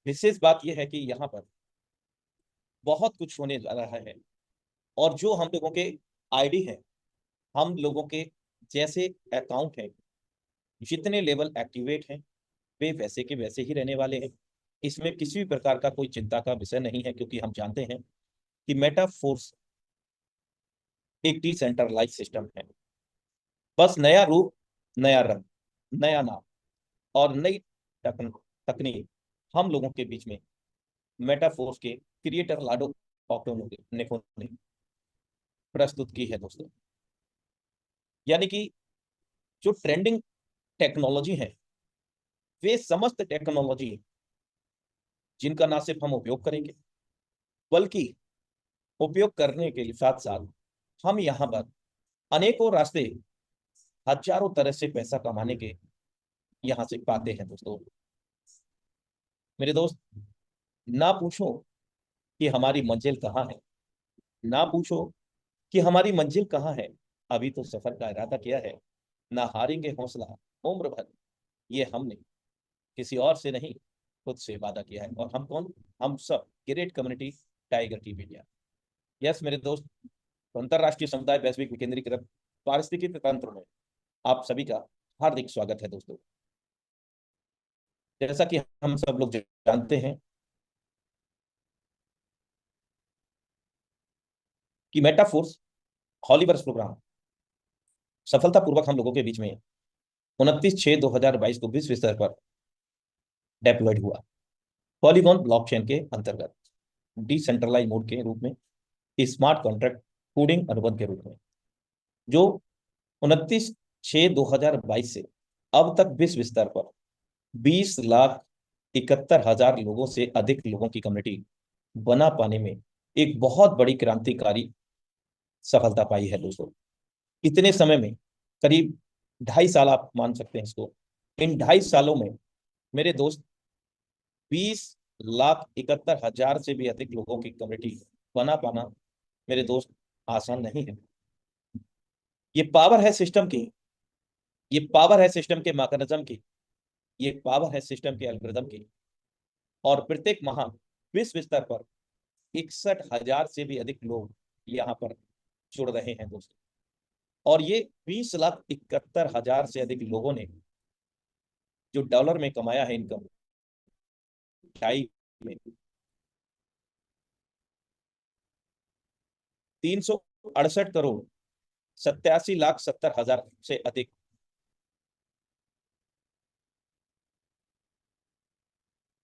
विशेष बात यह है कि यहाँ पर बहुत कुछ होने जा रहा है, और जो हम लोगों के आईडी है, हम लोगों के जैसे अकाउंट है, जितने लेवल एक्टिवेट हैं वे वैसे के वैसे ही रहने वाले हैं। इसमें किसी भी प्रकार का कोई चिंता का विषय नहीं है, क्योंकि हम जानते हैं कि मेटाफोर्स एक डिसेंट्रलाइज सिस्टम है। बस नया रूप, नया रंग, नया नाम और नई तकनीक हम लोगों के बीच में मेटाफोर्स के क्रिएटर लाडो ऑक्टोनेको ने प्रस्तुत की है दोस्तों। यानी कि जो ट्रेंडिंग टेक्नोलॉजी है, वे समस्त टेक्नोलॉजी जिनका ना सिर्फ हम उपयोग करेंगे, बल्कि उपयोग करने के साथ साथ हम यहाँ पर अनेकों रास्ते, हजारों तरह से पैसा कमाने के यहाँ से पाते हैं दोस्तों। मेरे दोस्त, ना पूछो कि हमारी मंजिल कहाँ है, ना पूछो कि हमारी मंजिल कहाँ है, अभी तो सफर का इरादा किया है, ना हारेंगे हौसला उम्र भर, ये हमने किसी और से नहीं, खुद से वादा किया है। और हम कौन? हम सब great community tiger team India. Yes मेरे दोस्त, अंतरराष्ट्रीय समुदाय वैश्विक विकेंद्रीकृत पारिस्थितिकी तंत्र में आप सभी का हार्दिक स्वागत है दोस्तों। जैसा कि हम सब लोग जानते हैं कि मेटाफोर्स हॉलीवर्स प्रोग्राम सफलतापूर्वक हम लोगों के बीच में 29/6/2022 को विश्व स्तर पर डेप्लॉयड हुआ। पॉलीगॉन ब्लॉकचेन के अंतर्गत डिसेंट्रलाइज मोड के रूप में, स्मार्ट कॉन्ट्रैक्ट कोडिंग अनुबंध के रूप में, जो 29/6/2022 से अब तक विश्व स्तर पर 20,71,000 लोगों से अधिक लोगों की कम्युनिटी बना पाने में एक बहुत बड़ी क्रांतिकारी सफलता पाई है दोस्तों। इतने समय में करीब 2.5 साल आप मान सकते हैं इसको। इन 2.5 सालों में मेरे दोस्त 20,71,000 से भी अधिक लोगों की कम्युनिटी बना पाना मेरे दोस्त आसान नहीं है। ये पावर है सिस्टम की, ये पावर है सिस्टम के मैकेनिज्म की, ये पावर है सिस्टम के एल्गोरिदम की। और प्रत्येक माह विश्व स्तर पर 61,000 से भी अधिक लोग यहाँ पर जुड़ रहे हैं दोस्तों। और ये 20,71,000 से अधिक लोगों ने जो डॉलर में कमाया है इनकम, ढाई में 368,87,70,000 से अधिक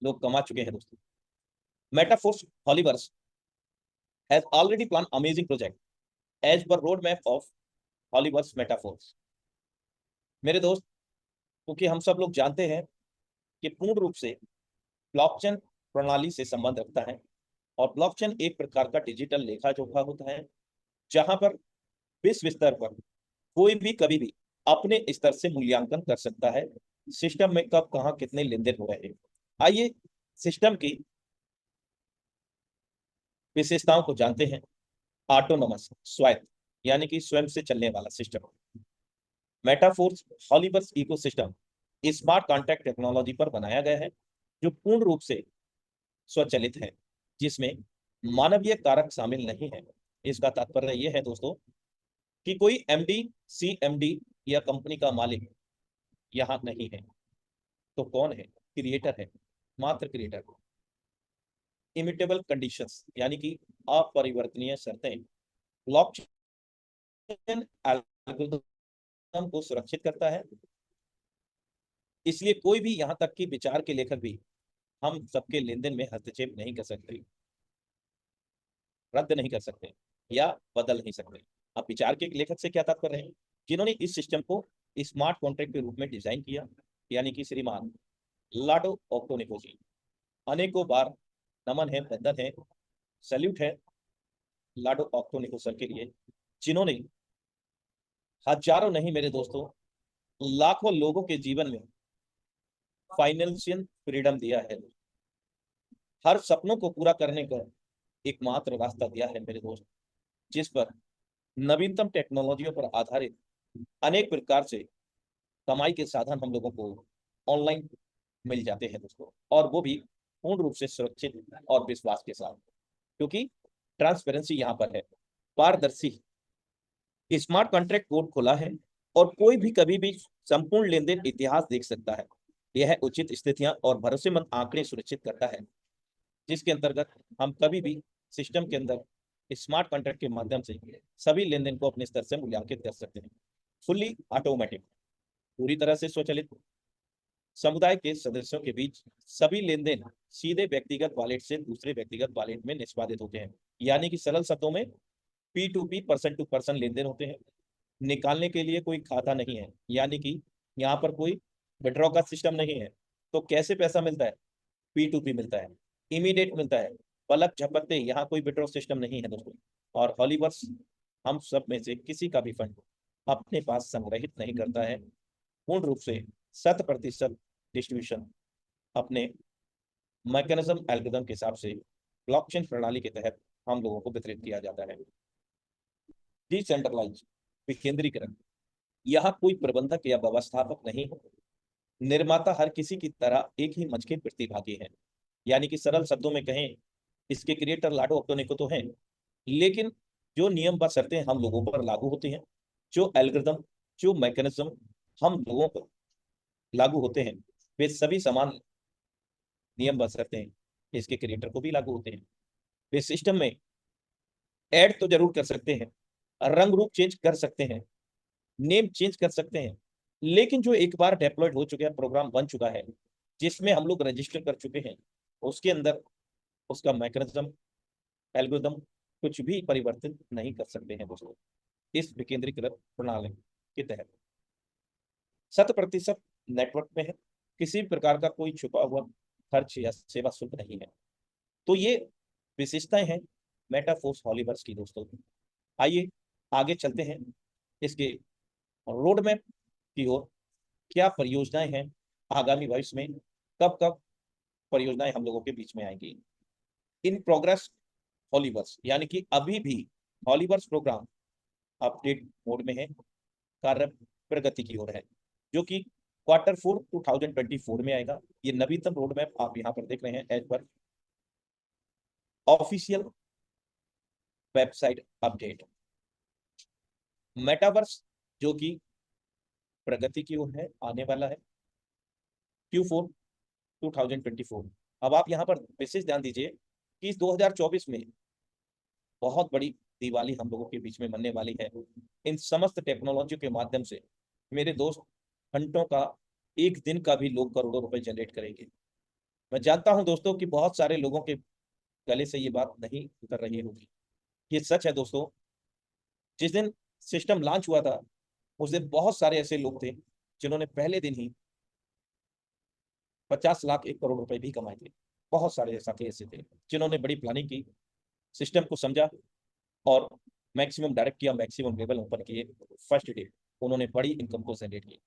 लोग कमा चुके हैं दोस्तों। Metaforce Holiverse has already planned amazing project as per roadmap of Holiverse Metaforce. मेरे दोस्त, क्योंकि हम सब लोग जानते हैं कि पूर्ण रूप से ब्लॉकचेन प्रणाली से संबंध रखता है, और ब्लॉकचेन एक प्रकार का डिजिटल लेखा जोखा होता है, जहां पर विश्व स्तर पर कोई भी कभी भी अपने स्तर से मूल्यांकन कर सकता है सिस्टम में कब कहां कितने लेन देन हो रहे हैं। आइए सिस्टम की विशेषताओं को जानते हैं। ऑटोनोमस, स्वायत्त, यानी कि स्वयं से चलने वाला system. Metaforce Holiverse ecosystem smart contract technology पर बनाया गया है, जो पूर्ण रूप से स्वचालित है, जिसमें मानवीय कारक शामिल नहीं है। इसका तात्पर्य यह है दोस्तों कि कोई एमडी, सीएमडी या कंपनी का मालिक यहाँ नहीं है। तो कौन है? क्रिएटर है, मात्र क्रिएटर। इमिटेबल कंडीशंस, यानी कि अपरिवर्तनीय शर्तें। ब्लॉकचेन एल्गोरिथम को सुरक्षित करता है, इसलिए कोई भी यहाँ तक कि विचार के लेखक भी हम सबके लेन देन में हस्तक्षेप नहीं कर सकते, रद्द नहीं कर सकते या बदल नहीं सकते। अब विचार के लेखक से क्या तात्पर्य है? जिन्होंने इस सिस्टम को स्मार्ट कॉन्ट्रैक्ट के रूप में डिजाइन किया, यानी कि श्रीमान लाडो ऑक्टोनेको जी। अनेकों बार नमन है, वंदन है, सैल्यूट है लाडो ऑक्टोनेको सर के लिए, जिन्होंने हजारों नहीं मेरे दोस्तों, लाखों लोगों के जीवन में फाइनेंशियल फ्रीडम दिया है, हर सपनों को पूरा करने का एकमात्र रास्ता दिया है मेरे दोस्त, जिस पर नवीनतम टेक्नोलॉजियों पर आधारित अनेक प्रकार से कमाई के साधन हम लोगों को ऑनलाइन मिल जाते हैं दोस्तों, और वो भी पूर्ण रूप से सुरक्षित और विश्वास के साथ, क्योंकि ट्रांसपेरेंसी यहाँ पर है, पारदर्शी। स्मार्ट कॉन्ट्रैक्ट कोड खुला है और कोई भी कभी भी संपूर्ण लेन देन इतिहास देख सकता है। यह उचित स्थितियां और भरोसेमंद आंकड़े सुनिश्चित करता है, जिसके अंतर्गत हम कभी भी सिस्टम के अंदर स्मार्ट कॉन्ट्रैक्ट के माध्यम से सभी लेन देन को अपने स्तर से मूल्यांकित कर सकते हैं। फुल्ली ऑटोमेटिक, पूरी तरह से स्वचालित। समुदाय के सदस्यों के बीच सभी लेन देन सीधे व्यक्तिगत वॉलेट से दूसरे व्यक्तिगत वॉलेट में निष्पादित होते हैं, यानी कि सरल शब्दों में P2P, पर्सन टू पर्सन लेन देन होते हैं। निकालने के लिए कोई खाता नहीं है, यानी कि यहाँ पर कोई विड्रॉ का सिस्टम नहीं है। तो कैसे पैसा मिलता है? P2P मिलता है, इमीडिएट मिलता है, पलक झपकते। यहाँ कोई विड्रॉ सिस्टम नहीं है दोस्तों। और हॉलीवर्स हम सब में से किसी का भी फंड अपने पास संग्रहित नहीं करता है। पूर्ण रूप से 100% डिस्ट्रीब्यूशन अपने मैकेनिज्म एल्गोरिथम के हिसाब से ब्लॉकचेन प्रणाली के तहत हम लोगों को वितरित किया जाता है। डिसेंट्रलाइज, विकेंद्रीकरण। यहाँ कोई प्रबंधक या व्यवस्थापक नहीं है। निर्माता हर किसी की तरह एक ही मंच के प्रतिभागी हैं, यानी कि सरल शब्दों में कहें, इसके क्रिएटर लाडो अक्टोनिको तो हैं, लेकिन जो नियम व शर्तें हम लोगों पर लागू होते हैं, जो एल्गोरिथम, जो मैकेनिज्म हम लोगों पर लागू होते हैं, वे सभी समान नियम व शर्तें इसके क्रिएटर को भी लागू होते हैं। वे सिस्टम में ऐड तो जरूर कर सकते हैं, रंग रूप चेंज कर सकते हैं, नेम चेंज कर सकते हैं, लेकिन जो एक बार डेप्लॉयड हो चुका है, प्रोग्राम बन चुका है, जिसमें हम लोग रजिस्टर कर चुके हैं, उसके अंदर उसका मैकेनिज्म, एल्गोरिथम कुछ भी परिवर्तित नहीं कर सकते हैं दोस्तों, इस विकेंद्रीकृत प्रणाली के तहत। 100% नेटवर्क में है, किसी भी प्रकार का कोई छुपा हुआ खर्च या सेवा शुल्क नहीं है। तो ये विशेषताएं हैं मेटाफोर्स हॉलीवर्स की दोस्तों। आइए आगे चलते हैं इसके रोड मैप की ओर। क्या परियोजनाएं हैं आगामी भविष्य में, कब कब परियोजनाएं हम लोगों के बीच में आएंगी। इन प्रोग्रेस हॉलीवर्स, यानी कि अभी भी हॉलीवर्स प्रोग्राम अपडेट मोड में है, कार्य प्रगति की ओर है, जो कि Q4 2024 में आएगा। ये नवीनतम रोड मैप आप यहाँ पर देख रहे हैं एज पर ऑफिशियल वेबसाइट अपडेट। मेटावर्स जो कि प्रगति की ओर है, आने वाला है Q4 2024। अब आप यहाँ पर विशेष ध्यान दीजिए कि इस 2024 में बहुत बड़ी दिवाली हम लोगों के बीच में बनने वाली है। इन समस्त टेक्नोलॉजी के माध्यम से मेरे दोस्त घंटों का, एक दिन का भी लोग करोड़ों रुपए जनरेट करेंगे। मैं जानता हूं दोस्तों कि बहुत सारे लोगों के गले से ये बात नहीं उतर रही होगी। ये सच है दोस्तों। जिस दिन सिस्टम लॉन्च हुआ था, उस दिन बहुत सारे ऐसे लोग थे जिन्होंने पहले दिन ही 50 लाख 1 करोड़ रुपए भी कमाए थे। बहुत सारे साथी ऐसे थे जिन्होंने बड़ी प्लानिंग की, सिस्टम को समझा और मैक्सिमम डायरेक्ट किया, मैक्सिमम लेवल ओपन किए। फर्स्ट डे उन्होंने बड़ी इनकम को जनरेट की।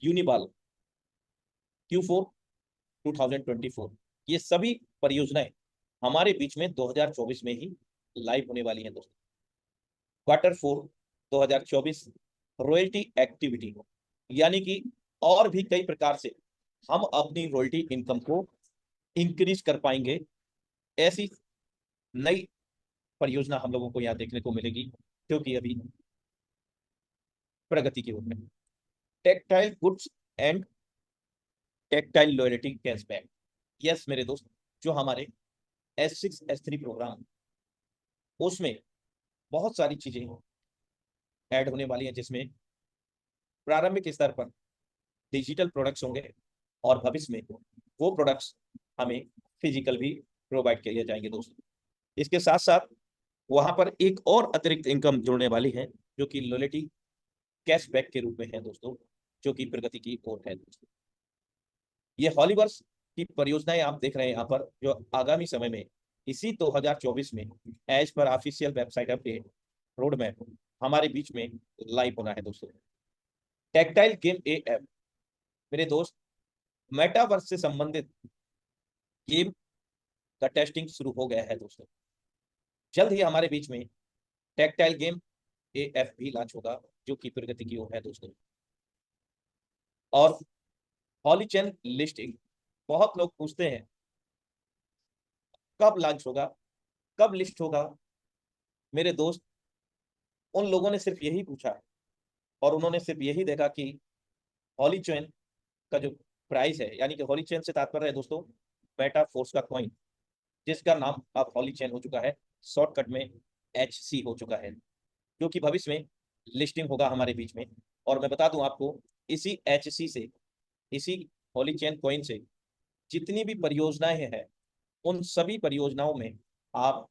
यूनिबाल Q4 2024, ये सभी परियोजनाएं हमारे बीच में 2024 में ही लाइव होने वाली हैं दोस्तों। Q4 2024 रॉयल्टी एक्टिविटी, यानी कि और भी कई प्रकार से हम अपनी रॉयल्टी इनकम को इंक्रीज कर पाएंगे। ऐसी नई परियोजना हम लोगों को यहाँ देखने को मिलेगी, क्योंकि अभी प्रगति की ओर में। Tactile goods and tactile loyalty cashback. Yes मेरे दोस्त, जो हमारे S6 S3 प्रोग्राम, उसमें बहुत सारी चीजें ऐड होने वाली हैं, जिसमें प्रारंभिक स्तर पर डिजिटल प्रोडक्ट्स होंगे और भविष्य में वो प्रोडक्ट्स हमें फिजिकल भी प्रोवाइड किए जाएंगे दोस्तों। इसके साथ साथ वहां पर एक और अतिरिक्त इनकम जुड़ने वाली है, जो कि लॉयल्टी कैशबैक के रूप में है दोस्तों, जो कि प्रगति की ओर है दोस्तों। ये हॉलीवर्स की परियोजनाएं आप देख रहे हैं यहाँ पर, जो आगामी समय में इसी 2024 में एज पर official website update road map हमारे बीच में लाइव होना है दोस्तों। टेक्टाइल गेम AF, मेरे दोस्त, मेटावर्स से संबंधित गेम का टेस्टिंग शुरू हो गया है दोस्तों। जल्द ही हमारे बीच में टेक्टाइल गेम AF भी लॉन्च होगा, जो कि प्रगति की ओर है दोस्तों। और हॉली चैन लिस्टिंग, बहुत लोग पूछते हैं कब लॉन्च होगा, कब लिस्ट होगा? मेरे दोस्त, उन लोगों ने सिर्फ यही पूछा है और उन्होंने सिर्फ यही देखा कि हॉली चेन का जो प्राइस है, यानी कि हॉली चेन से तात्पर्य है दोस्तों मेटा फोर्स का कॉइन, जिसका नाम अब हॉली चेन हो चुका है, शॉर्टकट में HC हो चुका है, जो कि भविष्य में लिस्टिंग होगा हमारे बीच में। और मैं बता दूं आपको, इसी HC से, इसी हॉली चेन कॉइन से जितनी भी परियोजनाएं हैं, उन सभी परियोजनाओं में आप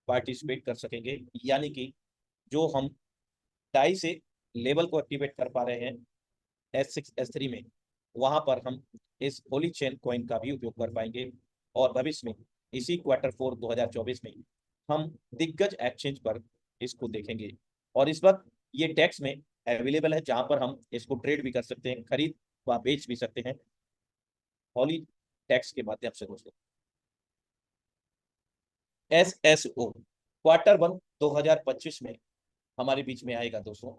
पार्टिसिपेट कर सकेंगे। यानी कि जो हम डाई से लेवल को एक्टिवेट कर पा रहे हैं S6 S3 में, वहां पर हम इस होली चेन कॉइन का भी उपयोग कर पाएंगे। और भविष्य में इसी Q4 2024 में हम दिग्गज एक्सचेंज पर इसको देखेंगे। और इस वक्त ये टैक्स में अवेलेबल है, जहां पर हम इसको ट्रेड भी कर सकते हैं, खरीद व बेच भी सकते हैं हॉली टैक्स के माध्यम से दोस्तों। SSO Q1 2025 में हमारे बीच में आएगा दोस्तों।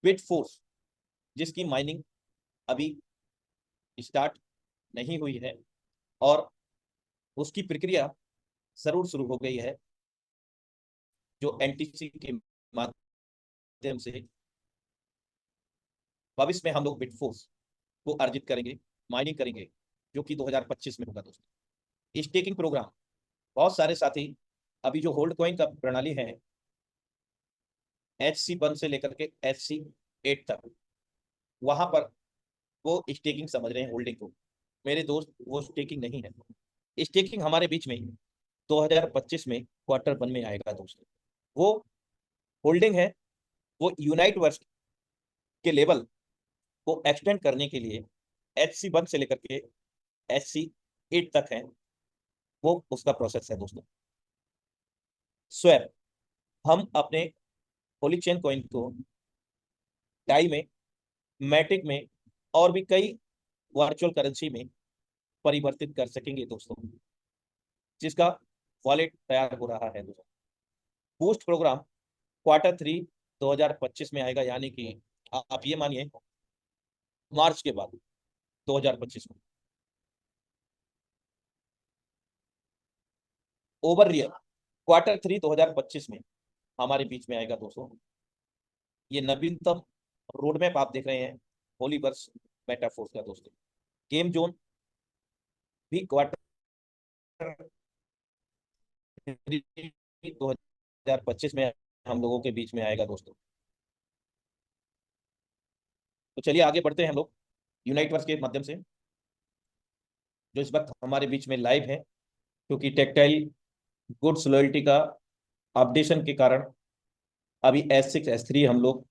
बिटफोर्स, जिसकी माइनिंग अभी स्टार्ट नहीं हुई है और उसकी प्रक्रिया जरूर शुरू हो गई है, जो NTC के माध्यम से भविष्य में हम लोग बिटफोर्स को अर्जित करेंगे, माइनिंग करेंगे, जो कि 2025 में होगा दोस्तों। स्टेकिंग प्रोग्राम, बहुत सारे साथी अभी जो होल्ड कॉइन का प्रणाली है HC1 से लेकर के HC8 तक, वहां पर वो स्टेकिंग समझ रहे हैं होल्डिंग को। मेरे दोस्त, वो स्टेकिंग नहीं है। स्टेकिंग हमारे बीच में 2025 में Q1 में आएगा दोस्तों। वो होल्डिंग है, वो यूनाइट वर्स के लेवल को एक्सटेंड करने के लिए HC1 से लेकर के HC8 तक है, वो उसका प्रोसेस है दोस्तों। स्वैप, हम अपने होली चेन कॉइन को डाई में, मैटिक में और भी कई वर्चुअल करेंसी में परिवर्तित कर सकेंगे दोस्तों, जिसका वॉलेट तैयार हो रहा है दोस्तों। बूस्ट प्रोग्राम Q3 2025 में आएगा, यानी कि आप ये मानिए मार्च के बाद 2025 में। ओवर रियल Q3 2025 में हमारे बीच में आएगा दोस्तों। ये नवीनतम रोडमैप आप देख रहे हैं होलीवर्स मेटाफोर्स का दोस्तों। गेम जोन भी Q3 2025 में हम लोगों के बीच में आएगा दोस्तों। तो चलिए आगे बढ़ते हैं हम लोग यूनाइटवर्स के माध्यम से, जो इस वक्त हमारे बीच में लाइव है, क्योंकि टेक्टाइल गुड्स लॉयल्टी का अपडेशन के कारण अभी S6 S3 हम लोग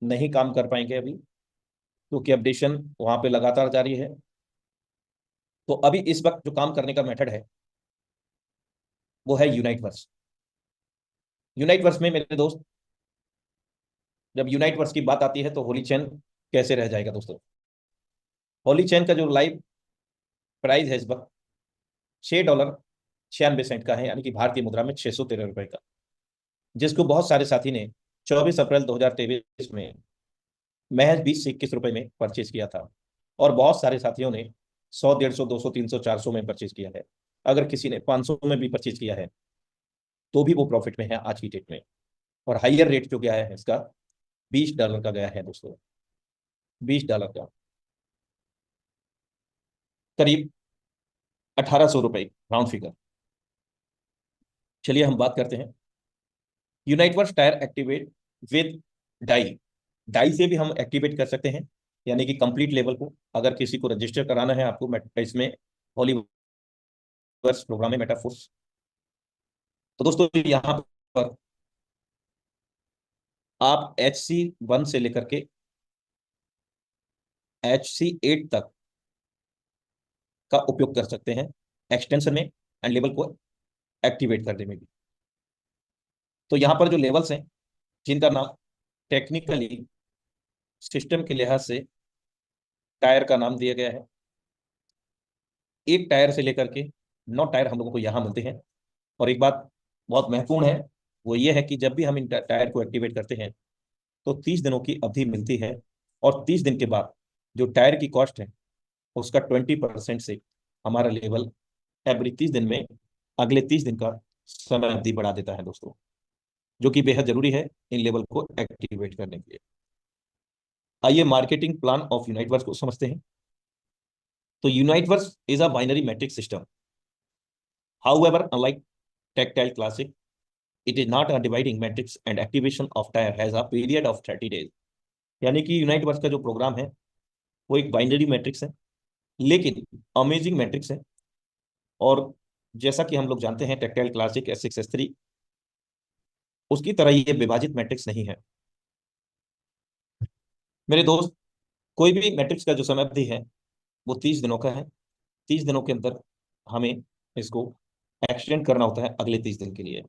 नहीं काम कर पाएंगे अभी, क्योंकि अपडेशन वहां पे लगातार जारी है। तो अभी इस वक्त जो काम करने का मेथड है वो है यूनाइटवर्स। यूनाइटवर्स में मेरे दोस्त, जब यूनाइटवर्स की बात आती है तो होली चेन कैसे रह जाएगा दोस्तों। होली चेन का जो लाइव प्राइस है इस वक्त $6.96 का है, यानी कि भारतीय मुद्रा में 613 रुपए का, जिसको बहुत सारे साथी ने 24 अप्रैल 2023 में महज 20 से 21 रुपए में परचेज किया था। और बहुत सारे साथियों ने 100, 150, 200, 300, 400 में परचेज किया है। अगर किसी ने 500 में भी परचेज किया है तो भी वो प्रॉफिट में है आज की डेट में। और हाइयर रेट जो गया है इसका $20 का गया है दोस्तों, $20 का, करीब 1800 रुपए राउंड फिगर। चलिए हम बात करते हैं Uniteverse tier activate with DAI. DAI से भी हम एक्टिवेट कर सकते हैं, यानी कि कंप्लीट लेवल को। अगर किसी को रजिस्टर कराना है आपको इसमें हॉलीवर्स प्रोग्राम में मेटाफोर्स, तो दोस्तों यहाँ पर आप HC1 से लेकर के HC8 तक का उपयोग कर सकते हैं एक्सटेंशन में एंड लेवल को एक्टिवेट करने में भी। तो यहाँ पर जो लेवल्स हैं, जिनका नाम टेक्निकली सिस्टम के लिहाज से टायर का नाम दिया गया है, एक टायर से लेकर के 9 टायर हम लोगों को यहाँ मिलते हैं। और एक बात बहुत महत्वपूर्ण है, वो ये है कि जब भी हम इन टायर को एक्टिवेट करते हैं तो 30 दिनों की अवधि मिलती है, और 30 दिन के बाद जो टायर की कॉस्ट है उसका 20% से हमारा लेवल एवरी 30 दिन में अगले 30 दिन का समय अवधि बढ़ा देता है दोस्तों, जो कि बेहद जरूरी है इन लेवल को एक्टिवेट करने के लिए। आइए मार्केटिंग प्लान ऑफ यूनाइटवर्स को समझते हैं। तो Uniteverse is a binary matrix system, however unlike tactile classic, it is not a dividing matrix and activation of tire has a period of 30 days। यानी कि यूनाइटवर्स का जो प्रोग्राम है वो एक बाइनरी मैट्रिक्स है, लेकिन अमेजिंग मैट्रिक्स है। और जैसा कि हम लोग जानते हैं टेक्टाइल क्लासिक S6 S3 उसकी तरह ये विभाजित मैट्रिक्स नहीं है मेरे दोस्त। कोई भी मैट्रिक्स का जो समय अवधि है वो 30 दिनों का है। 30 दिनों के अंदर हमें इसको एक्सटेंड करना होता है अगले 30 दिन के लिए।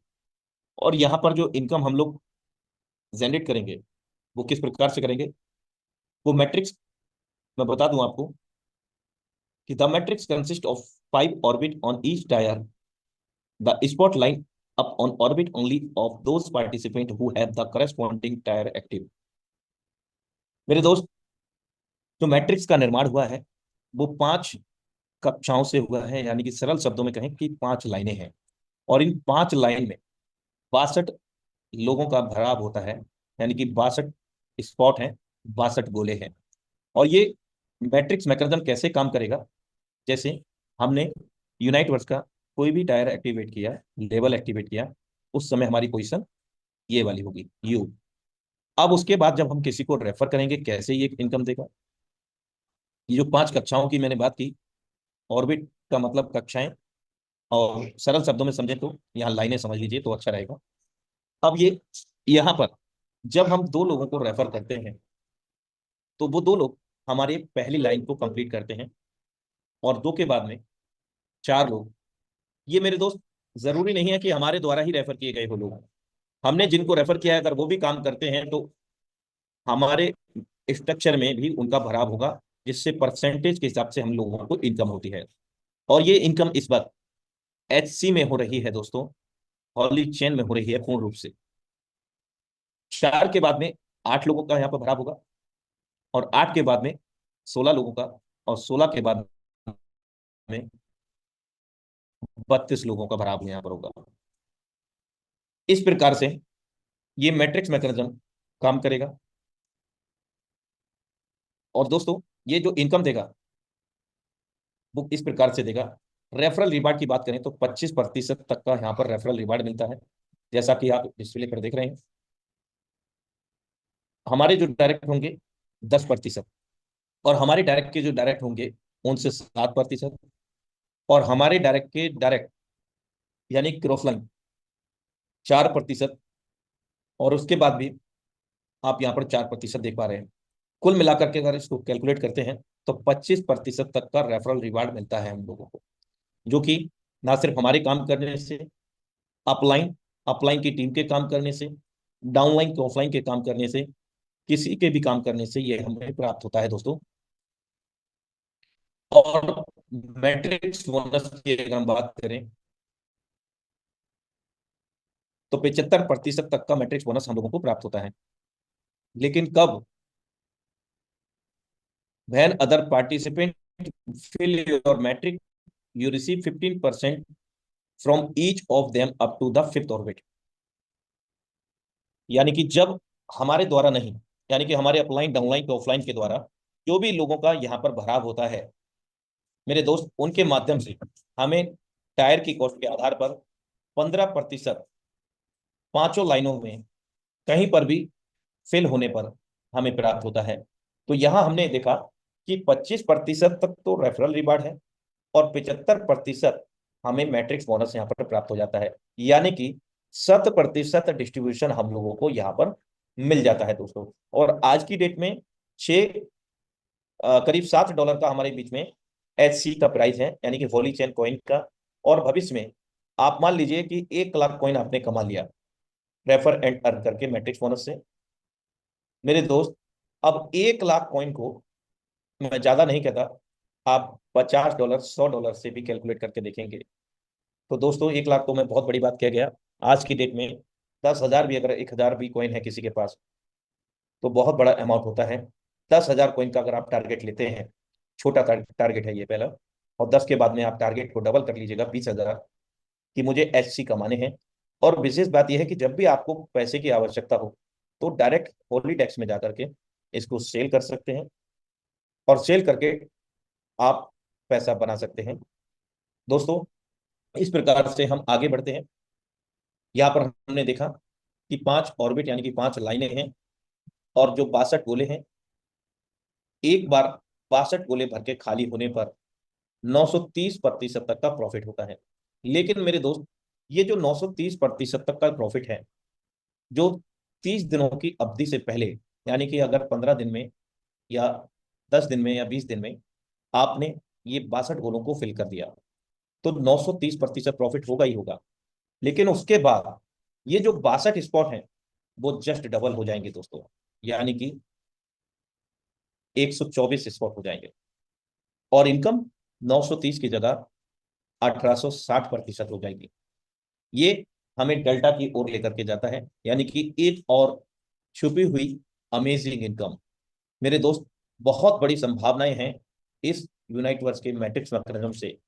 और यहाँ पर जो इनकम हम लोग जनरेट करेंगे वो किस प्रकार से करेंगे, वो मैट्रिक्स मैं बता दूं आपको कि the matrix consist of 5 orbit on each tyre, the spot line up on orbit only of those participant who have the corresponding tire active। मेरे दोस्त, जो मैट्रिक्स का निर्माण हुआ है वो 5 कक्षाओं से हुआ है, यानी कि सरल शब्दों में कहें कि 5 लाइनें हैं। और इन 5 लाइन में 62 लोगों का भराव होता है, यानी कि 62 स्पॉट हैं, 62 गोले हैं। और ये मैट्रिक्स मैकेनिज्म कैसे काम करेगा, जैसे हमने यूनाइट वर्स का कोई भी टायर एक्टिवेट किया, लेवल एक्टिवेट किया, उस समय हमारी पोजीशन ये वाली होगी यू। अब उसके बाद जब हम किसी को रेफर करेंगे कैसे ये इनकम देगा, ये जो 5 कक्षाओं की मैंने बात की, ऑर्बिट का मतलब कक्षाएं, और सरल शब्दों में समझे तो यहाँ लाइनें समझ लीजिए तो अच्छा रहेगा। अब ये यहाँ पर जब हम 2 लोगों को रेफर करते हैं तो वो 2 लोग हमारे पहली लाइन को कंप्लीट करते हैं, और 2 के बाद में 4 लोग। ये मेरे दोस्त जरूरी नहीं है कि हमारे द्वारा ही रेफर किए गए वो लोग, हमने जिनको रेफर किया है अगर वो भी काम करते हैं तो हमारे स्ट्रक्चर में भी उनका भराव होगा, जिससे परसेंटेज के हिसाब से हम लोगों को इनकम होती है। और ये इनकम इस बार HC में हो रही है दोस्तों, हॉली चेन में हो रही है पूर्ण रूप से। 4 के बाद में 8 लोगों का यहाँ पर भराव होगा, और 8 के बाद में 16 लोगों का, और 16 के बाद में 32 लोगों का भराव यहाँ पर होगा। इस प्रकार से ये मैट्रिक्स मैकेनिज्म काम करेगा। और दोस्तों ये जो इनकम देगा वो इस प्रकार से देगा। रेफरल रिवार्ड की बात करें तो 25% तक का यहाँ पर रेफरल रिवार्ड मिलता है, जैसा कि आप डिस्प्ले पर देख रहे हैं। हमारे जो डायरेक्ट होंगे 10%, और हमारे डायरेक्ट के जो डायरेक्ट होंगे उनसे 7%, और हमारे डायरेक्ट के डायरेक्ट यानी क्रॉस लाइन 4%, और उसके बाद भी आप यहाँ पर 4% देख पा रहे हैं। कुल मिलाकर के अगर इसको कैलकुलेट करते हैं तो 25% तक का रेफरल रिवार्ड मिलता है हम लोगों को, जो कि ना सिर्फ हमारे काम करने से, अपलाइन अपलाइन की टीम के काम करने से, डाउनलाइन ऑफलाइन के काम करने से, किसी के भी काम करने से ये हमें प्राप्त होता है दोस्तों। और मैट्रिक्स बोनस की अगर हम बात करें तो 75% तक का मैट्रिक्स बोनस हम लोगों को प्राप्त होता है। लेकिन कब? When other participant fill your matrix you receive 15% from each of them up to the 5th orbit. यानी कि जब हमारे द्वारा नहीं, यानी कि हमारे अपलाइन डाउनलाइन ऑफलाइन के द्वारा जो भी लोगों का यहाँ पर भराव होता है मेरे दोस्त, उनके माध्यम से हमें टायर की कॉस्ट के आधार पर 15% 5 लाइनों में कहीं पर भी फेल होने पर हमें प्राप्त होता है। तो यहाँ हमने देखा कि 25% तक तो रेफरल रिवार्ड है, और 75% हमें मैट्रिक्स बोनस यहाँ पर प्राप्त हो जाता है, यानी कि 100% डिस्ट्रीब्यूशन हम लोगों को यहाँ पर मिल जाता है दोस्तों। और आज की डेट में 6 करीब $7 का हमारे बीच में HC का प्राइस है, यानी कि होली चेन कॉइन का। और भविष्य में आप मान लीजिए कि 1 लाख कॉइन आपने कमा लिया रेफर एंड अर्न करके मैट्रिक्स बोनस से। मेरे दोस्त, अब 1 लाख कॉइन को मैं ज्यादा नहीं कहता, आप $50 $100 से भी कैलकुलेट करके देखेंगे तो दोस्तों 1 लाख तो मैं बहुत बड़ी बात कह गया। आज की डेट में 10,000 भी, अगर 1,000 भी कॉइन है किसी के पास तो बहुत बड़ा अमाउंट होता है। 10,000 कॉइन का अगर आप टारगेट लेते हैं, छोटा टारगेट है ये पहला, और 10 के बाद में आप टारगेट को डबल कर लीजिएगा 20,000 कि मुझे HC कमाने हैं। और विशेष बात यह है कि जब भी आपको पैसे की आवश्यकता हो तो डायरेक्ट हॉलीडेक्स में जाकर के इसको सेल कर सकते हैं और सेल करके आप पैसा बना सकते हैं दोस्तों। इस प्रकार से हम आगे बढ़ते हैं। यहाँ पर हमने देखा कि 5 ऑर्बिट यानी कि 5 लाइनें हैं और जो 62 गोले हैं, एक बार 62 गोले भर के खाली होने पर 930% तक का प्रॉफिट होता है। लेकिन मेरे दोस्त, ये जो 930% तक का प्रॉफिट है, जो 30 दिनों की अवधि से पहले, यानी कि अगर 15 दिन में या 10 दिन में या 20 दिन में आपने ये 62 गोलों को फिल कर दिया तो 930% प्रॉफिट होगा ही होगा। लेकिन उसके बाद ये जो 62 स्पॉट हैं वो जस्ट डबल हो जाएंगे दोस्तों, यानी कि 124 स्पॉट हो जाएंगे और इनकम 930 की जगह 1860% हो जाएगी। ये हमें डेल्टा की ओर लेकर के जाता है, यानी कि एक और छुपी हुई अमेजिंग इनकम। मेरे दोस्त, बहुत बड़ी संभावनाएं हैं इस यूनाइटवर्स के मैट्रिक्स मैकेनिज्म से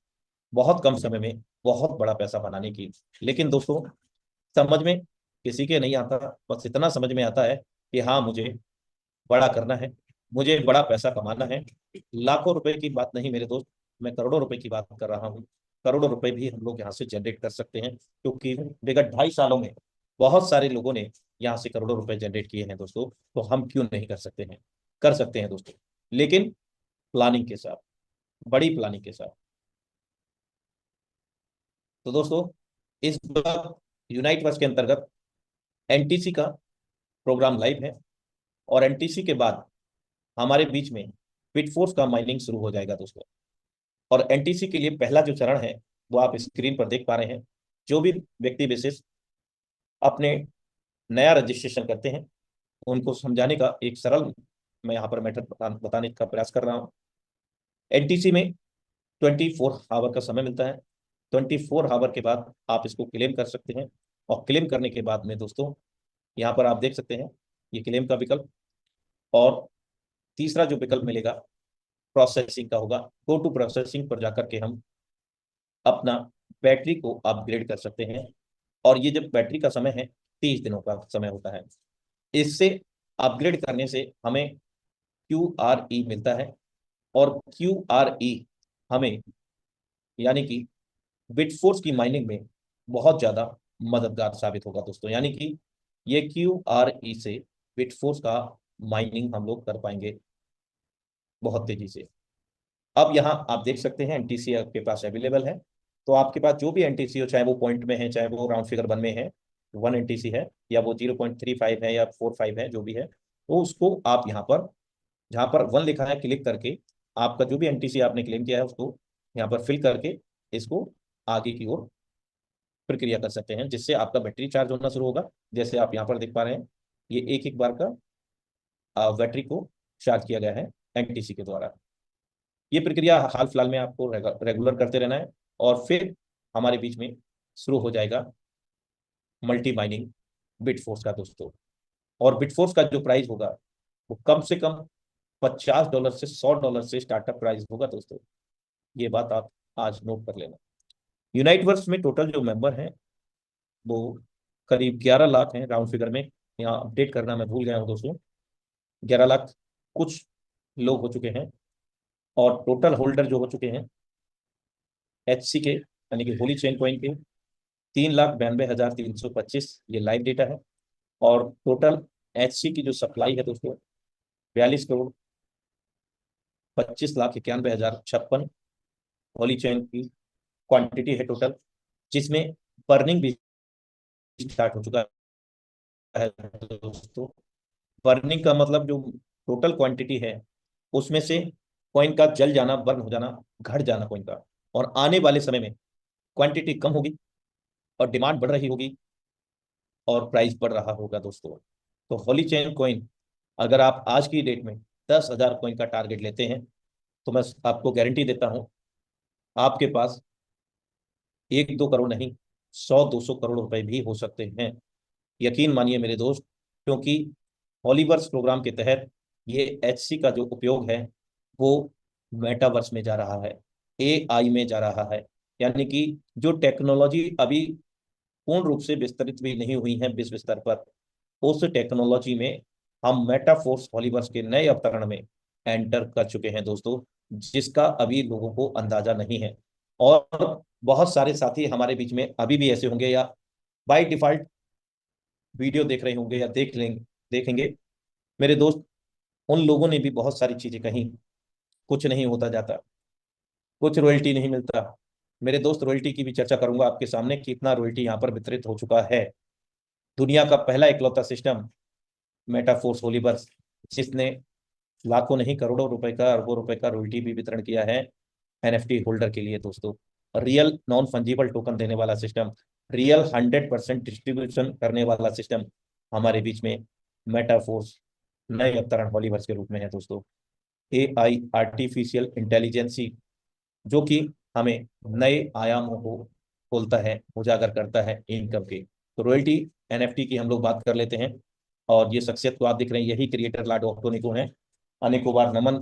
बहुत कम समय में बहुत बड़ा पैसा बनाने की। लेकिन दोस्तों, समझ में किसी के नहीं आता, बस इतना समझ में आता है कि हाँ, मुझे बड़ा करना है, मुझे बड़ा पैसा कमाना है। लाखों रुपए की बात नहीं मेरे दोस्त, मैं करोड़ों रुपए की बात कर रहा हूँ। करोड़ों रुपए भी हम लोग यहाँ से जनरेट कर सकते हैं, क्योंकि विगत 2.5 सालों में बहुत सारे लोगों ने यहाँ से करोड़ों रुपए जनरेट किए हैं दोस्तों। तो हम क्यों नहीं कर सकते हैं? कर सकते हैं दोस्तों, लेकिन प्लानिंग के साथ, बड़ी प्लानिंग के साथ। तो दोस्तों, इस बार यूनाइट वर्स के अंतर्गत NTC का प्रोग्राम लाइव है और NTC के बाद हमारे बीच में बिटफोर्स का माइनिंग शुरू हो जाएगा दोस्तों। और NTC के लिए पहला जो चरण है वो आप स्क्रीन पर देख पा रहे हैं। जो भी व्यक्ति विशेष अपने नया रजिस्ट्रेशन करते हैं उनको समझाने का एक सरल मैं यहाँ पर मेथड बताने का प्रयास कर रहा हूँ। NTC में 24 आवर का समय मिलता है। 24 आवर के बाद आप इसको क्लेम कर सकते हैं और क्लेम करने के बाद में दोस्तों, यहाँ पर आप देख सकते हैं ये क्लेम का विकल्प। और तीसरा जो विकल्प मिलेगा प्रोसेसिंग का होगा। गो टू प्रोसेसिंग पर जाकर के हम अपना बैटरी को अपग्रेड कर सकते हैं। और ये जब बैटरी का समय है 30 दिनों का समय होता है। इससे अपग्रेड करने से हमें QRE मिलता है और QRE हमें, यानी कि बिटफोर्स की माइनिंग में बहुत ज्यादा मददगार साबित होगा दोस्तों। यानी कि ये QRE से बिटफोर्स का माइनिंग हम लोग कर पाएंगे बहुत तेजी से। अब यहाँ आप देख सकते हैं NTC आपके पास अवेलेबल है। तो आपके पास जो भी NTC हो, चाहे वो पॉइंट में है, चाहे वो राउंड फिगर 1 में है, 1 NTC है, या वो 0.35 है या 45 है, जो भी है, तो उसको आप यहाँ पर, जहाँ पर 1 लिखा है, क्लिक करके आपका जो भी NTC आपने क्लेम किया है उसको यहाँ पर फिल करके इसको आगे की ओर प्रक्रिया कर सकते हैं, जिससे आपका बैटरी चार्ज होना शुरू होगा। जैसे आप यहाँ पर देख पा रहे हैं, ये एक एक बार का बैटरी को चार्ज किया गया है NTC के द्वारा। ये प्रक्रिया हाल फिलहाल में आपको रेगुलर करते रहना है और फिर हमारे बीच में शुरू हो जाएगा मल्टी माइनिंग बिटफोर्स का दोस्तों। और बिटफोर्स का जो प्राइस होगा वो कम से कम $50 से $100 से स्टार्टअप प्राइस होगा दोस्तों। ये बात आप आज नोट कर लेना। यूनाइटवर्स में टोटल जो मेंबर हैं वो करीब 11 लाख हैं राउंड फिगर में। यहाँ अपडेट करना मैं भूल गया हूँ दोस्तों, 11 लाख कुछ लोग हो चुके हैं। और टोटल होल्डर जो हो चुके हैं HC के, यानी कि होली चेन कॉइन के, 3,92,325, ये लाइव डेटा है। और टोटल HC की जो सप्लाई है दोस्तों 42,25,91,056 होली चेन की क्वांटिटी है टोटल, जिसमें बर्निंग भी स्टार्ट हो चुका है दोस्तों। बर्निंग का मतलब जो टोटल क्वांटिटी है उसमें से कॉइन का जल जाना, बर्न हो जाना, घट जाना कॉइन का, और आने वाले समय में क्वांटिटी कम होगी और डिमांड बढ़ रही होगी और प्राइस बढ़ रहा होगा दोस्तों। तो होली चेन कॉइन, अगर आप आज की डेट में 10,000 कॉइन का टारगेट लेते हैं तो मैं आपको गारंटी देता हूं आपके पास 1-2 करोड़ नहीं, 100-200 करोड़ रुपए भी हो सकते हैं। यकीन मानिए मेरे दोस्त, क्योंकि हॉलीवर्स प्रोग्राम के तहत ये HC का जो उपयोग है वो मेटावर्स में जा रहा है। AI में जा रहा है। यानी कि जो टेक्नोलॉजी अभी पूर्ण रूप से विस्तरित भी नहीं हुई है विश्व स्तर पर, उस टेक्नोलॉजी में हम मेटाफोर्स हॉलीवर्स के नए अवतरण में एंटर कर चुके हैं दोस्तों, जिसका अभी लोगों को अंदाजा नहीं है। और बहुत सारे साथी हमारे बीच में अभी भी ऐसे होंगे, या बाय डिफॉल्ट वीडियो देख रहे होंगे, या देखेंगे मेरे दोस्त, उन लोगों ने भी बहुत सारी चीजें कही। कुछ नहीं होता जाता, कुछ रॉयल्टी नहीं मिलता। मेरे दोस्त, रॉयल्टी की भी चर्चा करूंगा आपके सामने कि इतना रॉयल्टी यहाँ पर वितरित हो चुका है। दुनिया का पहला इकलौता सिस्टम मेटाफोर्स होलीवर्स, जिसने लाखों नहीं करोड़ों रुपए का, अरबों रुपए का रॉयल्टी भी वितरण किया है NFT होल्डर के लिए दोस्तों। रियल नॉन फंजीबल टोकन देने वाला सिस्टम, रियल 100% डिस्ट्रीब्यूशन करने वाला सिस्टम हमारे बीच में मेटाफोर्स नए अवतरण हॉलीवर्स के रूप में है दोस्तों। AI आर्टिफिशियल इंटेलिजेंसी, जो कि हमें नए आयामों को खोलता है, उजागर करता है इनकम के। तो रॉयल्टी NFT की हम लोग बात कर लेते हैं। और ये शख्सियत को आप दिख रहे हैं, यही क्रिएटर लाडो ऑक्टोनिको हैं। अनेकों बार नमन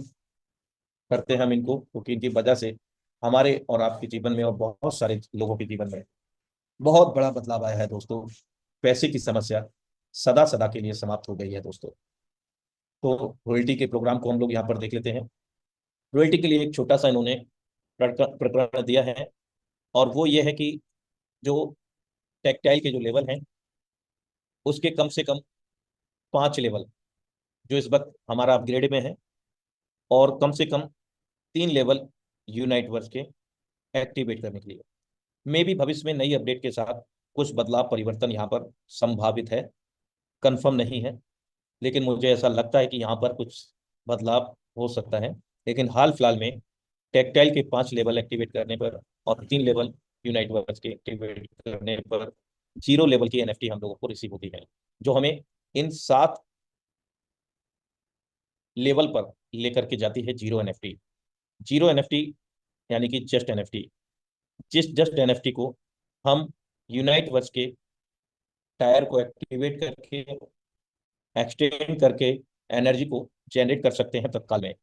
करते हैं हम इनको, क्योंकि इनकी वजह से हमारे और आपके जीवन में और बहुत सारे लोगों के जीवन में बहुत बड़ा बदलाव आया है दोस्तों। पैसे की समस्या सदा सदा के लिए समाप्त हो गई है दोस्तों। तो रॉयल्टी के प्रोग्राम को हम लोग यहाँ पर देख लेते हैं। रॉयल्टी के लिए एक छोटा सा इन्होंने प्रकरण दिया है, और वो ये है कि जो टेक्टाइल के जो लेवल हैं, उसके कम से कम 5 लेवल जो इस वक्त हमारा अपग्रेड में है, और कम से कम 3 लेवल यूनाइट वर्स के एक्टिवेट करने के लिए। मे भी भविष्य में नई अपडेट के साथ कुछ बदलाव परिवर्तन यहाँ पर संभावित है, कंफर्म नहीं है, लेकिन मुझे ऐसा लगता है कि यहाँ पर कुछ बदलाव हो सकता है। लेकिन हाल फिलहाल में टेक्टाइल के 5 लेवल एक्टिवेट करने पर और 3 लेवल यूनाइट वर्स के एक्टिवेट करने पर 0 लेवल की NFT हम लोगों को रिसीव होती है, जो हमें इन 7 लेवल पर लेकर के जाती है। 0 NFT, 0 NFT यानी कि जस्ट NFT। जिस जस्ट NFT को हम यूनाइट वर्स के टायर को एक्टिवेट करके, एक्सटेंड करके एनर्जी को जनरेट कर सकते हैं तत्काल में।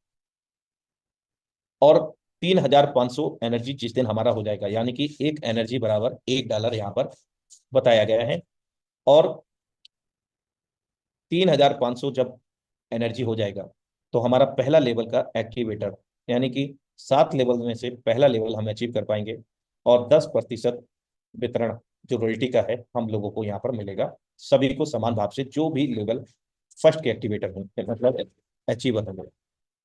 और 3500 एनर्जी जिस दिन हमारा हो जाएगा, यानी कि एक एनर्जी बराबर $1 यहाँ पर बताया गया है। और 3500 जब एनर्जी हो जाएगा, तो हमारा पहला लेवल का एक्टिवेटर, यानी कि 7 लेवल में से पहला लेवल हम अचीव कर पाएंगे। और 10% वितरण जो रॉयल्टी का है हम लोगों को यहाँ पर मिलेगा, सभी को समान भाव से, जो भी लेवल फर्स्ट के एक्टिवेटर होंगे, मतलब अचीवर होंगे।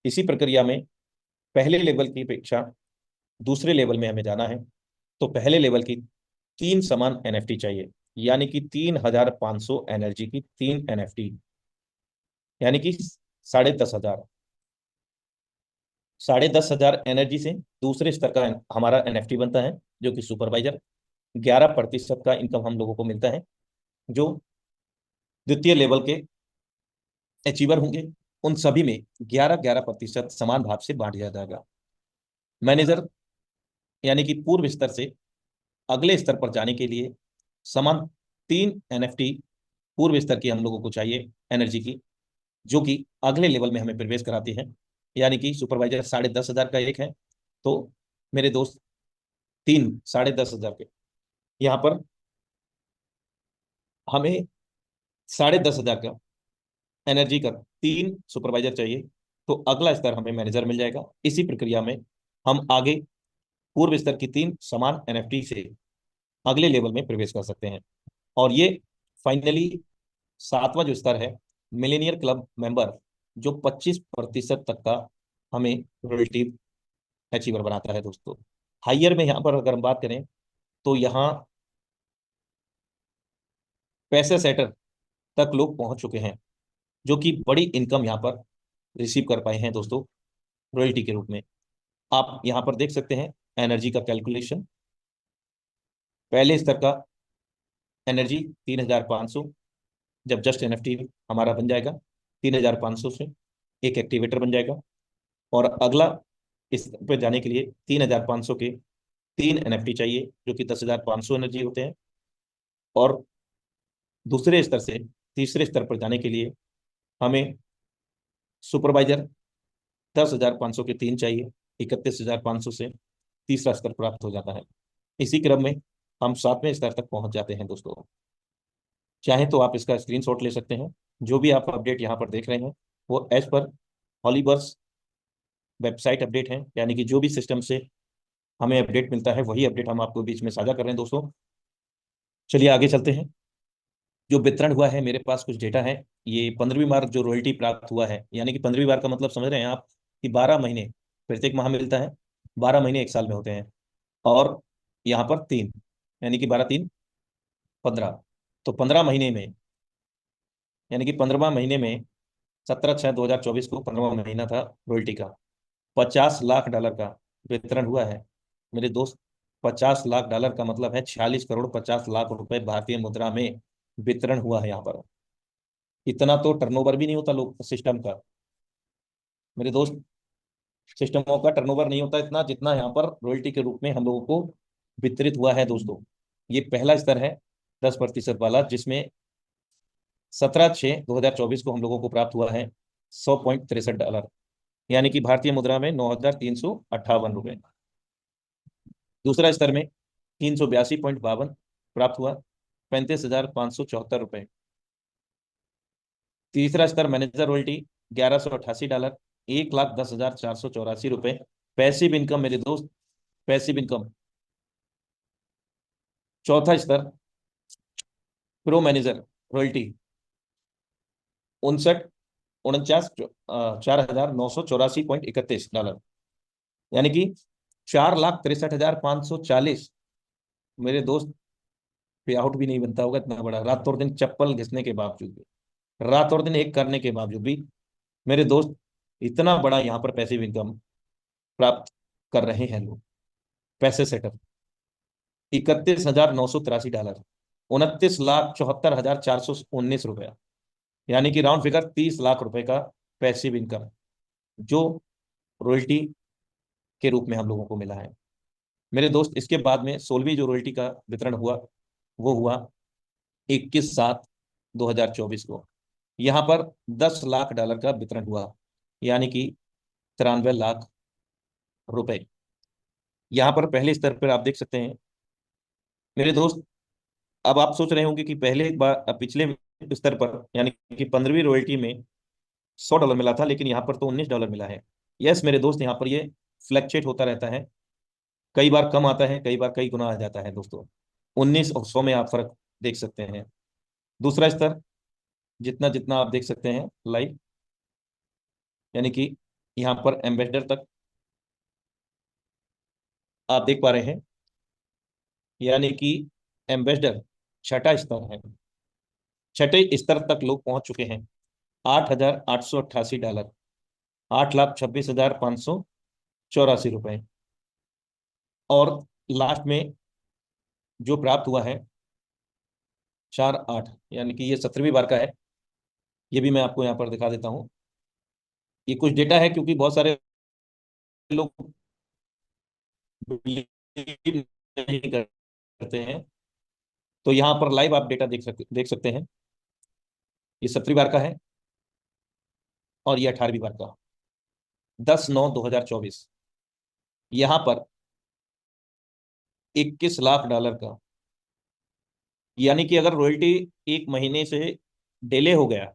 इसी प्रक्रिया में पहले लेवल की अपेक्षा दूसरे लेवल में हमें जाना है, तो पहले लेवल की 3 समान NFT चाहिए, यानी कि 3500 एनर्जी की 3 NFT, यानी कि 10,500। 10,500 एनर्जी से दूसरे स्तर का हमारा NFT बनता है, जो कि सुपरवाइजर। 11% का इनकम हम लोगों को मिलता है, जो द्वितीय लेवल के अचीवर होंगे। उन सभी में 11-11% समान भाव से बांट दिया जाएगा। मैनेजर यानी कि पूर्व स्तर से अगले स्तर पर जाने के लिए समान 3 NFT पूर्व स्तर की हम लोगों को चाहिए एनर्जी की, जो कि अगले लेवल में हमें प्रवेश कराती है। यानी कि सुपरवाइजर 10,500 का एक है, तो मेरे दोस्त 3 10,500 के यहाँ पर हमें 10,500 का एनर्जी का 3 सुपरवाइजर चाहिए, तो अगला स्तर हमें मैनेजर मिल जाएगा। इसी प्रक्रिया में हम आगे पूर्व स्तर की 3 समान NFT से अगले लेवल में प्रवेश कर सकते हैं। और ये फाइनली 7वां जो स्तर है, मिलेनियर क्लब मेंबर, जो 25% तक का हमें रॉयल्टी अचीवर बनाता है दोस्तों। हाइयर में यहाँ पर अगर हम बात करें, तो यहाँ पैसे सेटर तक लोग पहुंच चुके हैं, जो कि बड़ी इनकम यहाँ पर रिसीव कर पाए हैं दोस्तों, रॉयल्टी के रूप में। आप यहाँ पर देख सकते हैं एनर्जी का कैलकुलेशन। पहले स्तर का एनर्जी 3,500, जब जस्ट NFT हमारा बन जाएगा 3,500 से एक एक्टिवेटर बन जाएगा। और अगला इस पे जाने के लिए 3,500 के 3 NFT चाहिए, जो कि 10,500 एनर्जी होते हैं। और दूसरे स्तर से तीसरे स्तर पर जाने के लिए हमें सुपरवाइजर 10,500 के 3 चाहिए, 31,500 से। तीसरा स्तर प्राप्त हो जाता है। इसी क्रम में हम 7वें स्तर तक पहुंच जाते हैं दोस्तों। चाहे तो आप इसका स्क्रीनशॉट ले सकते हैं। जो भी आप अपडेट यहाँ पर देख रहे हैं वो एज पर हॉलीबर्स वेबसाइट अपडेट है, यानी कि जो भी सिस्टम से हमें अपडेट मिलता है वही अपडेट हम आपको बीच में साझा कर रहे हैं दोस्तों। चलिए आगे चलते हैं। जो वितरण हुआ है, मेरे पास कुछ डेटा है। ये 15वीं बार जो रॉयल्टी प्राप्त हुआ है, यानी कि 15वीं बार का मतलब समझ रहे हैं आप कि 12 महीने प्रत्येक माह मिलता है। 12 महीने एक साल में होते हैं। और यहाँ पर 3, यानी कि 12 3 15। तो 15 महीने में, यानी कि 15वां महीने में 17/6/2024 को 15वां महीना था रॉयल्टी का। $50 लाख का वितरण हुआ है मेरे दोस्त। $50 लाख का मतलब है 46 करोड़ 50 लाख रुपए भारतीय मुद्रा में वितरण हुआ है यहाँ पर। इतना तो टर्नओवर भी नहीं होता लोग सिस्टम का मेरे दोस्त। सिस्टमों का टर्नओवर नहीं होता इतना जितना यहाँ पर रॉयल्टी के रूप में हम लोगों को वितरित हुआ है दोस्तों। ये पहला स्तर है 10% वाला, जिसमें 17/6/2024 को हम लोगों को प्राप्त हुआ है $100.63, यानी कि भारतीय मुद्रा में 9,358 रुपए। दूसरा स्तर में 382.52 प्राप्त हुआ, 35,574 रुपए। तीसरा स्तर मैनेजर रॉयल्टी $1188, 1,10,484 रुपए। पैसिव इनकम मेरे दोस्त, पैसिव इनकम। चौथा स्तर प्रो मैनेजर रॉयल्टी 4,984.31 डॉलर, यानी कि 4,63,540। मेरे दोस्त पे आउट भी नहीं बनता होगा इतना बड़ा, रात और दिन चप्पल घिसने के बावजूद भी, रात और दिन एक करने के बावजूद भी मेरे दोस्त इतना बड़ा यहाँ पर पैसिव इनकम प्राप्त कर रहे हैं लोग। पैसे सेटर $31,983, 29,74,419 रुपया, यानी कि राउंड फिगर 30 लाख रुपए का पैसिव इनकम जो रॉयल्टी के रूप में हम लोगों को मिला है मेरे दोस्त। इसके बाद में 16वीं जो रॉयल्टी का वितरण हुआ वो हुआ 21/7/2024 को। यहाँ पर $10 लाख का वितरण हुआ, यानी कि 93 लाख रुपए। यहाँ पर पहले स्तर पर आप देख सकते हैं मेरे दोस्त। अब आप सोच रहे होंगे कि पहले एक बार पिछले स्तर पर, यानी कि 15वीं रॉयल्टी में $100 मिला था, लेकिन यहाँ पर तो $19 मिला है। यस मेरे दोस्त, यहाँ पर ये फ्लक्चुएट होता रहता है, कई बार कम आता है, कई बार कई गुना आ जाता है दोस्तों। 19 और 100 में आप फर्क देख सकते हैं। दूसरा स्तर जितना जितना आप देख सकते हैं लाइव, यानी कि यहाँ पर एम्बेसडर तक आप देख पा रहे हैं, यानी कि एम्बेसडर छठा स्तर है। छठे स्तर तक लोग पहुंच चुके हैं। $8,888, 8,26,584 रुपए। और लास्ट में जो प्राप्त हुआ है 4/8, यानी कि ये 17वीं बार का है। ये भी मैं आपको यहाँ पर दिखा देता हूँ। ये कुछ डेटा है क्योंकि बहुत सारे लोग believe नहीं करते हैं, तो यहाँ पर लाइव आप डेटा देख सकते हैं। ये 17वीं बार का है और ये 18वीं बार का, 10/9/2024। यहाँ पर $21 लाख का, यानी कि अगर रॉयल्टी एक महीने से डिले हो गया,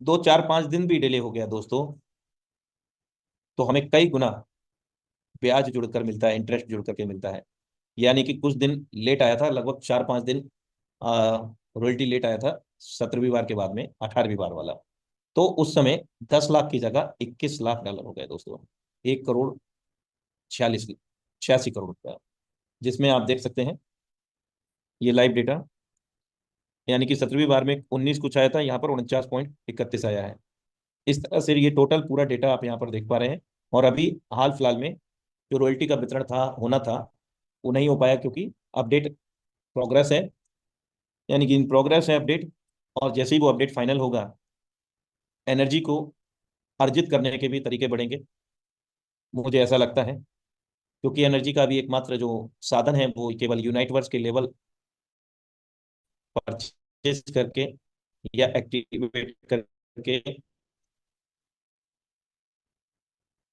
2 4 5 दिन भी डिले हो गया दोस्तों, तो हमें कई गुना ब्याज जुड़कर मिलता है, इंटरेस्ट जुड़ करके मिलता है। यानी कि कुछ दिन लेट आया था, लगभग 4 5 दिन रॉयल्टी लेट आया था 17वीं बार के बाद में 18वीं बार वाला। तो उस समय 10 लाख की जगह $21 लाख हो गए दोस्तों। 1,46,86 करोड़ रुपया, जिसमें आप देख सकते हैं ये लाइव डेटा, यानी कि 17वीं बार में 19 कुछ आया था, यहाँ पर 49.31 आया है। इस तरह से ये टोटल पूरा डेटा आप यहाँ पर देख पा रहे हैं। और अभी हाल फिलहाल में जो रॉयल्टी का वितरण था, होना था, वो नहीं हो पाया क्योंकि अपडेट प्रोग्रेस है, यानी कि इन प्रोग्रेस है अपडेट। और जैसे ही वो अपडेट फाइनल होगा, एनर्जी को अर्जित करने के भी तरीके बढ़ेंगे, मुझे ऐसा लगता है। क्योंकि एनर्जी का भी एकमात्र जो साधन है वो केवल यूनाइटवर्स के लेवल परचेज करके या एक्टिवेट करके,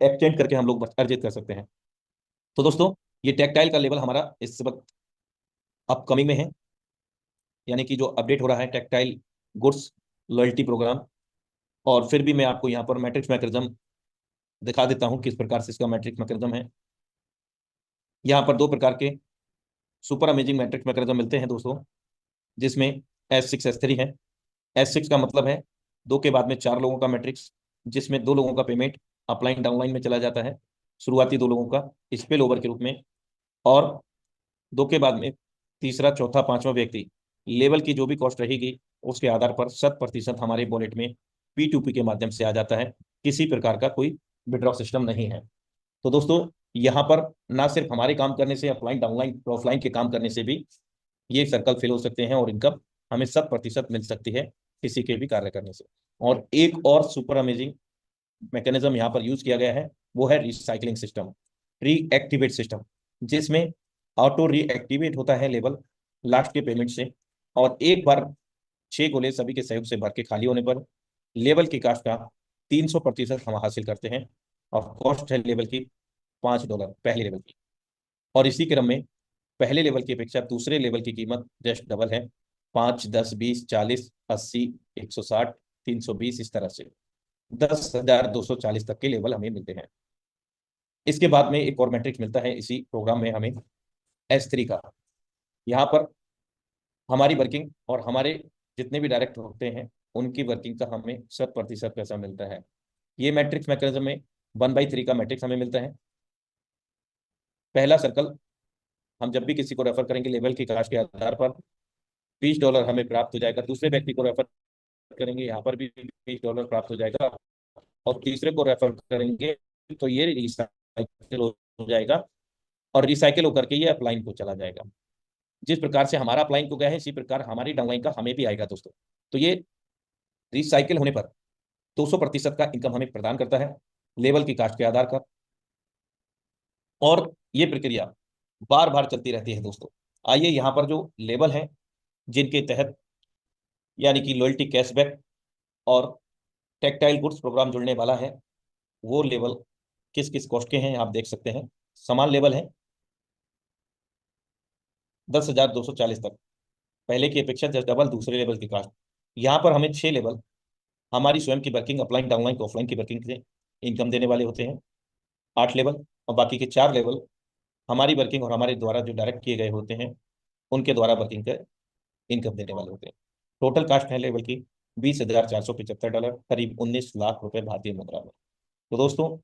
एक्सचेंज करके हम लोग अर्जित कर सकते हैं। तो दोस्तों ये टेक्टाइल का लेवल हमारा इस वक्त अपकमिंग में है, यानी कि जो अपडेट हो रहा है टेक्टाइल गुड्स लॉयल्टी प्रोग्राम। और फिर भी मैं आपको यहाँ पर मैट्रिक्स मैकेनिज्म दिखा देता हूँ किस प्रकार से इसका मैट्रिक्स मैकेनिज्म है। यहाँ पर दो प्रकार के सुपर अमेजिंग मैट्रिक्स मैकेनिज्म मिलते हैं दोस्तों, जिसमें S6 S3 है। S6 का मतलब है दो के बाद में चार लोगों का मैट्रिक्स, जिसमें दो लोगों का पेमेंट अपलाइन डाउनलाइन में चला जाता है, शुरुआती दो लोगों का स्पिल ओवर के रूप में। और दो के बाद में तीसरा चौथा पांचवा व्यक्ति लेवल की जो भी कॉस्ट रहेगी उसके आधार पर 100% हमारे वॉलेट में P2P के माध्यम से आ जाता है। किसी प्रकार का कोई विड्रॉ सिस्टम नहीं है। तो दोस्तों यहाँ पर ना सिर्फ हमारे काम करने से, अपलाइन डाउनलाइन ऑफलाइन के काम करने से भी ये सर्कल फिल हो सकते हैं और इनकम हमें 100% मिल सकती है किसी के भी कार्य करने से। और एक और सुपर अमेजिंग मैकेनिज्म यहाँ पर यूज किया गया है, वो है रिसाइकलिंग सिस्टम, रीएक्टिवेट सिस्टम, जिसमें ऑटो रीएक्टिवेट होता है लेवल लास्ट के पेमेंट से। और एक बार 6 गोले सभी के सहयोग से भर के खाली होने पर लेवल की कास्ट का 300% हम हासिल करते हैं। और कॉस्ट है लेवल की $5 पहले लेवल की। और इसी क्रम में पहले लेवल की अपेक्षा दूसरे लेवल की कीमत जस्ट डबल है, 5, 10, 20, 40, 80, 160, 320, इस तरह से 10,240 तक के लेवल हमें मिलते हैं। इसके बाद में एक और मैट्रिक्स मिलता है इसी प्रोग्राम में हमें, S3 का। यहाँ पर हमारी वर्किंग और हमारे जितने भी डायरेक्ट होते हैं उनकी वर्किंग का हमें 100% पैसा मिलता है। ये मैट्रिक्स मैकेनिज्म में 1/3 का मैट्रिक्स हमें मिलता है। पहला सर्कल हम जब भी किसी को रेफर करेंगे लेवल की कास्ट के आधार पर $20 हमें प्राप्त हो जाएगा। दूसरे व्यक्ति को रेफर करेंगे, यहाँ पर भी $20 प्राप्त हो जाएगा। और तीसरे को रेफर करेंगे तो ये रिसाइकिल हो जाएगा, और रिसाइकिल होकर के ये अपलाइन को चला जाएगा। जिस प्रकार से हमारा अपलाइन को गया है इसी प्रकार हमारी डाउनलाइन का हमें भी आएगा दोस्तों। तो ये रिसाइकिल होने पर 200% का इनकम हमें प्रदान करता है लेवल की कास्ट के आधार पर। और ये प्रक्रिया बार बार चलती रहती है दोस्तों। आइए यहाँ पर जो लेवल हैं जिनके तहत यानी कि लॉयल्टी कैशबैक और टेक्टाइल गुड्स प्रोग्राम जुड़ने वाला है, वो लेवल किस किस कॉस्ट के हैं आप देख सकते हैं। समान लेवल है 10,240 तक, पहले की अपेक्षा जस्ट डबल दूसरे लेवल की कास्ट। यहाँ पर हमें 6 लेवल हमारी स्वयं की वर्किंग अपलाइन डाउनलाइन ऑफलाइन की वर्किंग से इनकम देने वाले होते हैं, 8 लेवल। और बाकी के 4 लेवल हमारी वर्किंग और हमारे द्वारा जो डायरेक्ट किए गए होते हैं उनके द्वारा वर्किंग का इनकम देने वाले होते हैं। टोटल कास्ट है लेवल की $20,475, करीब 19 लाख रुपए भारतीय मुद्रा में। तो दोस्तों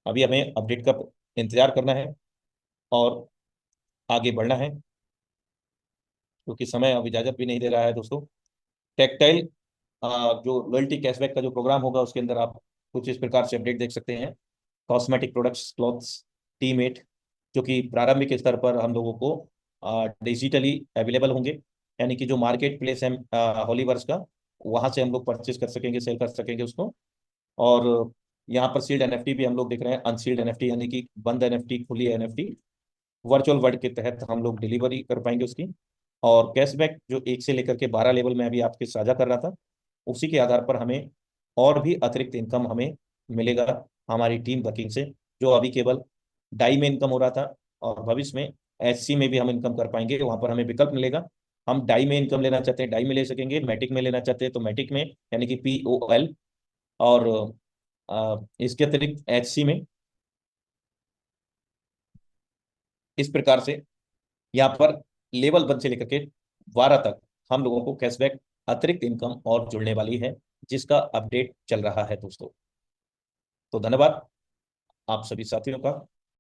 अभी हमें अपडेट का इंतजार करना है और आगे बढ़ना है, क्योंकि समय अब इजाजत भी नहीं दे रहा है दोस्तों। टेक्टाइल जो लॉयल्टी कैशबैक का जो प्रोग्राम होगा उसके अंदर आप कुछ इस प्रकार से अपडेट देख सकते हैं। कॉस्मेटिक प्रोडक्ट्स, क्लॉथ्स, टीमेट, जो कि प्रारंभिक स्तर पर हम लोगों को डिजिटली अवेलेबल होंगे, यानी कि जो मार्केट प्लेस है हॉलीवर्स का, वहां से हम लोग परचेज कर सकेंगे, सेल कर सकेंगे उसको। और यहाँ पर सील्ड एनएफटी भी हम लोग देख रहे हैं, अनसील्ड एनएफटी यानी कि बंद एनएफटी, खुली एनएफटी, वर्चुअल वर्ल्ड के तहत हम लोग डिलीवरी कर पाएंगे उसकी। और कैशबैक जो 1 से लेकर के 12 लेवल में अभी आपके साझा कर रहा था, उसी के आधार पर हमें और भी अतिरिक्त इनकम हमें मिलेगा हमारी टीम वर्किंग से, जो अभी केवल डाई में इनकम हो रहा था। और भविष्य में एचसी में भी हम इनकम कर पाएंगे, वहां पर हमें विकल्प मिलेगा। हम डाई में इनकम लेना चाहते हैं डाई में ले सकेंगे, मैटिक में लेना चाहते हैं तो मैटिक में, यानी कि POL। और इसके अतिरिक्त एचसी में। इस प्रकार से यहाँ पर लेवल 1 से लेकर के 12 तक हम लोगों को कैशबैक अतिरिक्त इनकम और जुड़ने वाली है, जिसका अपडेट चल रहा है दोस्तों। तो धन्यवाद आप सभी साथियों का।